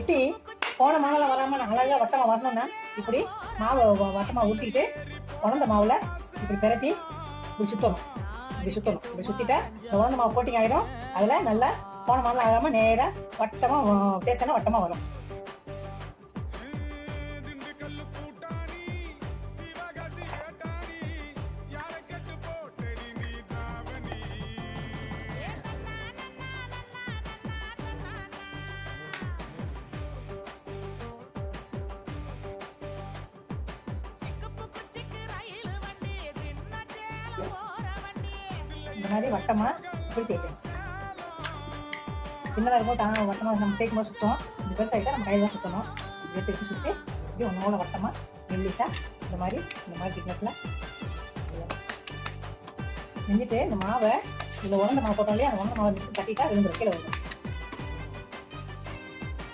ஒட்டி போன மாவெல்லாம் வராமல் அழகாக வட்டமாக வரணும்னா இப்படி மாவை வட்டமாக ஊட்டிட்டு உணர்ந்த மாவில் இப்படி பிரட்டி இப்படி சுற்றணும். இப்படி சுற்றிட்டா இந்த உணர்ந்த மாவு கோட்டிங் ஆகிடும். அதில் நல்லா போன மாவெல்லாம் ஆகாமல் நேராக வட்டமாக தேய்ச்சோன்னா வட்டமாக வரும். இந்த மாதிரி வட்டமாக இப்படி தேய்க்கணும். சின்னதாக இருக்கும் தாங்க வட்டமாக நம்ம தேய்க்கும் போது சுற்றணும். இந்த பெருசாகிட்டா நம்ம கையில் தான் சுற்றணும். இப்படி எடுத்து சுற்றி இப்படி ஒன்றோட வட்டமாக மெல்லிசாக இந்த மாதிரி திக்னஸில் செஞ்சுட்டு இந்த மாவை இதில் உரண்ட மாவு போட்டோம் இல்லையா, அந்த உரண்ட மாவை தட்டிட்டா விழுந்துடும், கீழே விழுந்துடும்.